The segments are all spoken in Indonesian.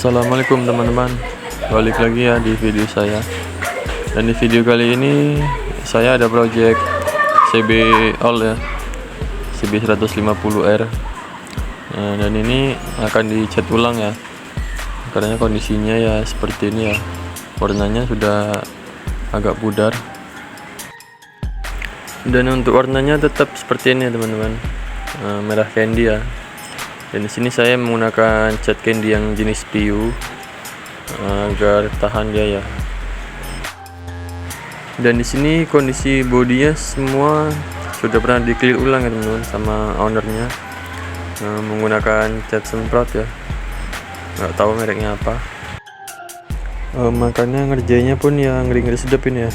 Assalamualaikum teman-teman, balik lagi ya di video saya. Dan di video kali ini saya ada project CB all ya, CB 150R. Nah, dan ini akan dicat ulang ya, karena kondisinya ya seperti ini ya, warnanya sudah agak pudar. Dan untuk warnanya tetap seperti ini ya teman-teman, merah candy ya. Dan di sini saya menggunakan cat candy yang jenis PU agar tahan dia ya. Dan di sini kondisi bodinya semua sudah pernah di clear ulang ya teman-teman sama ownernya, menggunakan cat semprot ya, nggak tahu mereknya apa. Makanya ngerjainnya pun ya ngeri-ngeri sedap ini ya.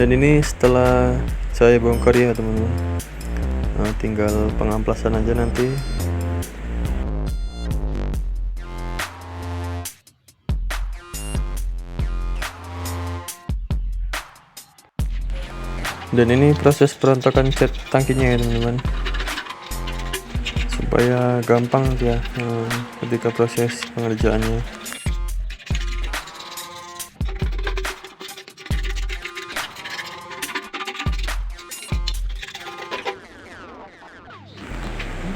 Dan ini setelah saya bongkar ya teman-teman, tinggal pengamplasan aja nanti. Dan ini proses perontakan cat tangkinya ya teman-teman, supaya gampang ya ketika proses pengerjaannya.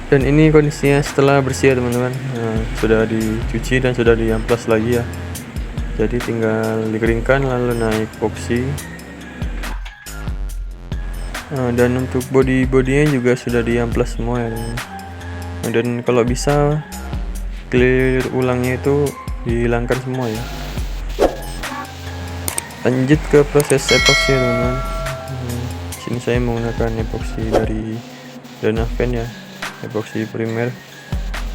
Dan ini kondisinya setelah bersih ya teman-teman, sudah dicuci dan sudah diamplas lagi ya. Jadi tinggal dikeringkan lalu naik epoxy. Dan untuk bodinya juga sudah diamplas semua ya teman-teman. Dan kalau bisa clear ulangnya itu dihilangkan semua ya. Lanjut ke proses epoxy ya teman-teman. Sini saya menggunakan epoxy dari Donaven ya, epoxy primer.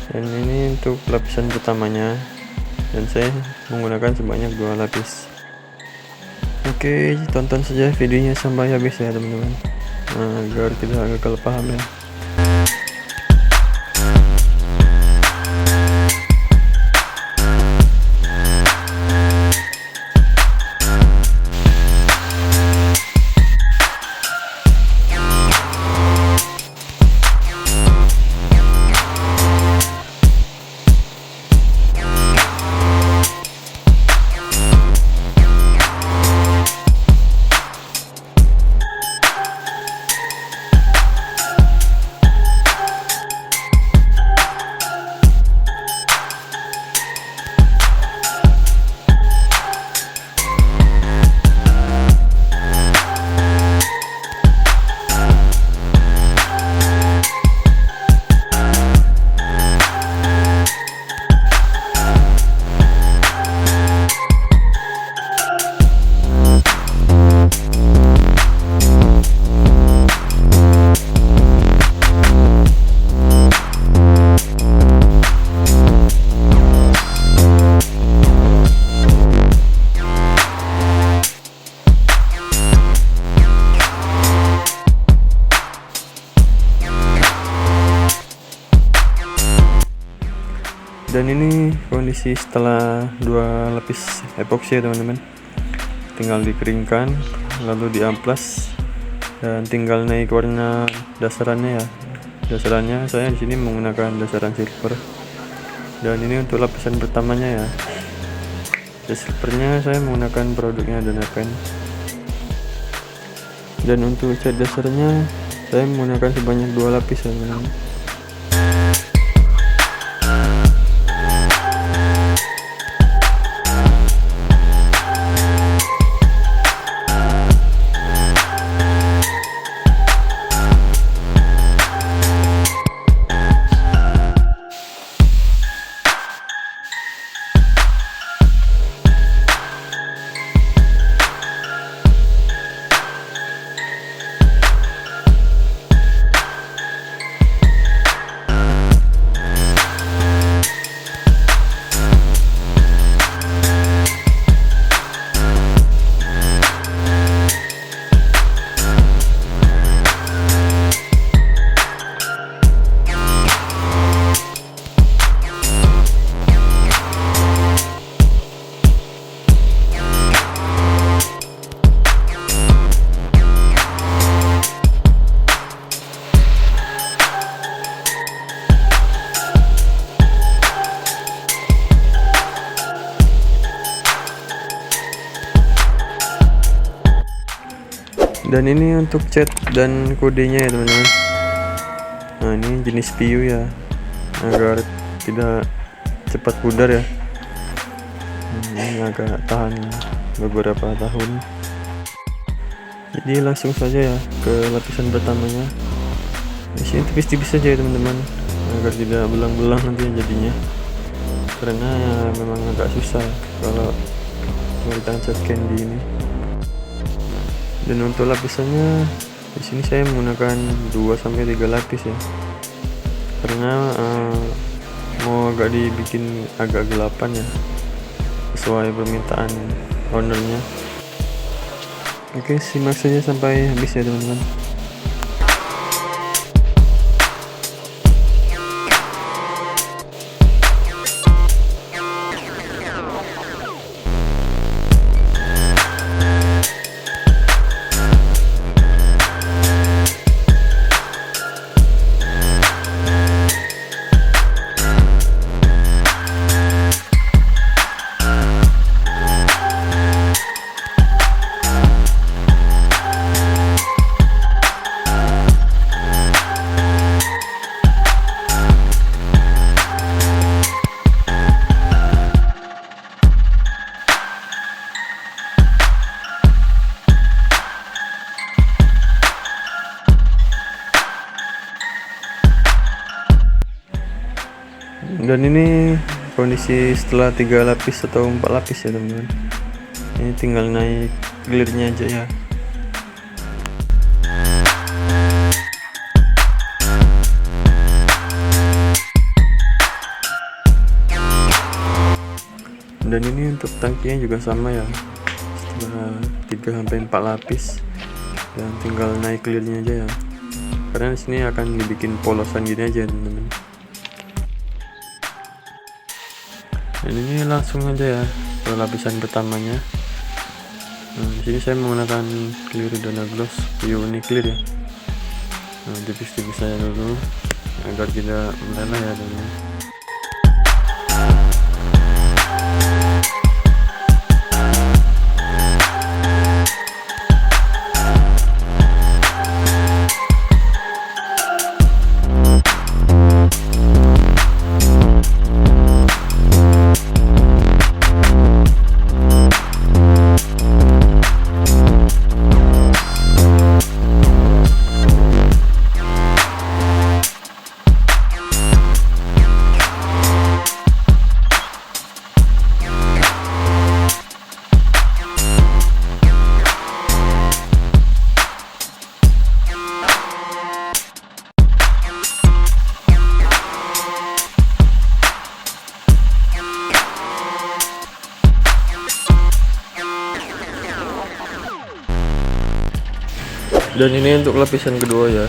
Dan ini untuk lapisan pertamanya, dan saya menggunakan sebanyak 2 lapis. Oke, tonton saja videonya sampai habis ya teman-teman, agar kita gagal paham ya. Dan ini kondisi setelah 2 lapis epoxy ya teman-teman, tinggal dikeringkan lalu diamplas dan tinggal naik warna dasarannya ya. Dasarannya saya di sini menggunakan dasaran silver. Dan ini untuk lapisan pertamanya ya, silvernya saya menggunakan produknya Donaven. Dan untuk cat dasarnya saya menggunakan sebanyak 2 lapis ya teman-teman. Dan ini untuk cat dan kodenya ya teman-teman. Nah ini jenis PU ya, agar tidak cepat pudar ya. Ini agak tahan beberapa tahun. Jadi langsung saja ya ke lapisan pertamanya. Di sini tipis-tipis saja ya teman-teman, agar tidak belang-belang nanti jadinya. Karena memang agak susah kalau menggunakan cat candy ini. Dan untuk lapisannya di sini saya menggunakan 2-3 lapis ya, karena mau agak dibikin agak gelapan ya, sesuai permintaan ownernya. Oke, simak saja sampai habis ya teman-teman. Dan ini kondisi setelah 3 lapis atau 4 lapis ya teman-teman. Ini tinggal naik clearnya aja ya. Dan ini untuk tangkinya juga sama ya, setelah 3-4 lapis dan tinggal naik clearnya aja ya, karena di sini akan dibikin polosan gini aja teman-teman. Dan ini langsung aja ya ke lapisan pertamanya. Nah, di sini saya menggunakan clear Dana Gloss Uni Clear ya. Nah, tipis-tipis saya dulu agar tidak meleleh ya teman-teman. Dan ini untuk lapisan kedua ya.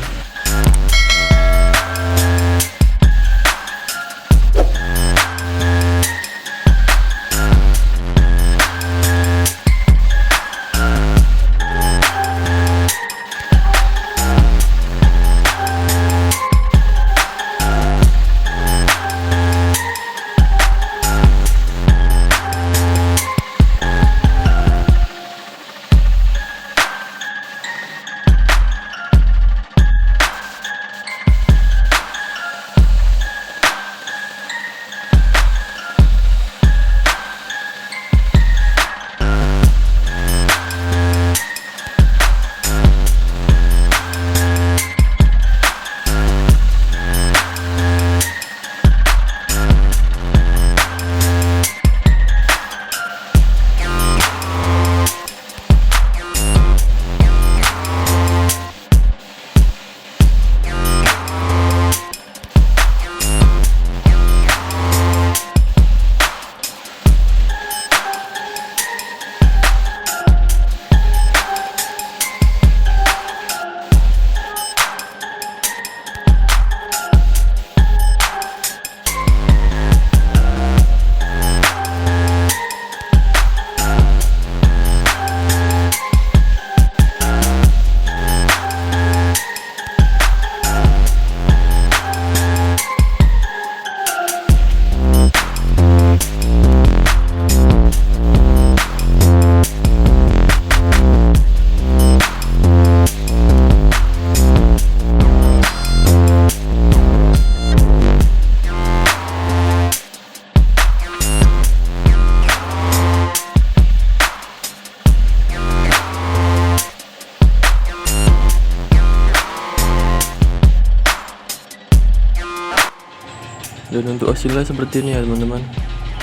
Dan untuk hasilnya seperti ini ya teman-teman.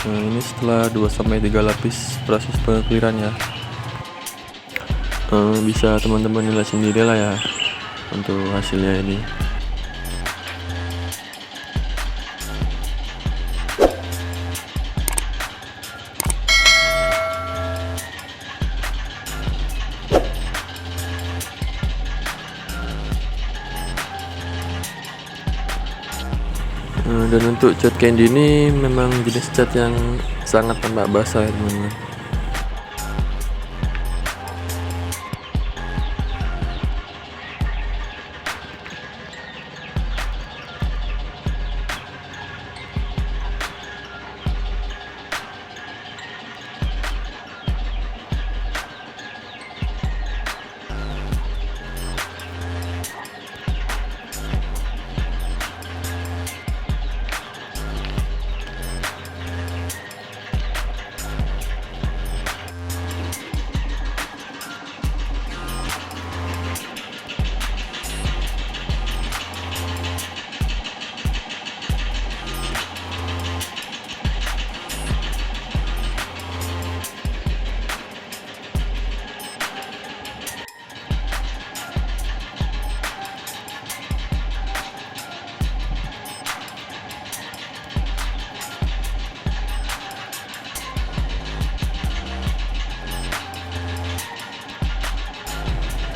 Nah, ini setelah 2-3 lapis proses pengekliran ya. Bisa teman-teman nilai sendiri lah ya untuk hasilnya ini. Dan untuk cat candy ini memang jenis cat yang sangat tampak basah ya teman-teman.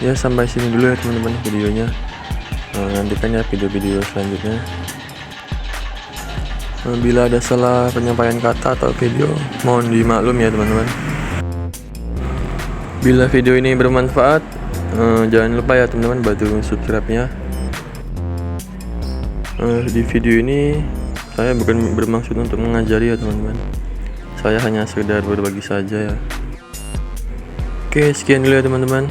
Ya sampai sini dulu ya teman-teman videonya. Nantikan ya video-video selanjutnya. Bila ada salah penyampaian kata atau video, mohon dimaklum ya teman-teman. Bila video ini bermanfaat, jangan lupa ya teman-teman bantu subscribe-nya. Di video ini saya bukan bermaksud untuk mengajari ya teman-teman. Saya hanya sekedar berbagi saja ya. Oke, sekian dulu ya teman-teman.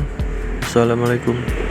Assalamualaikum.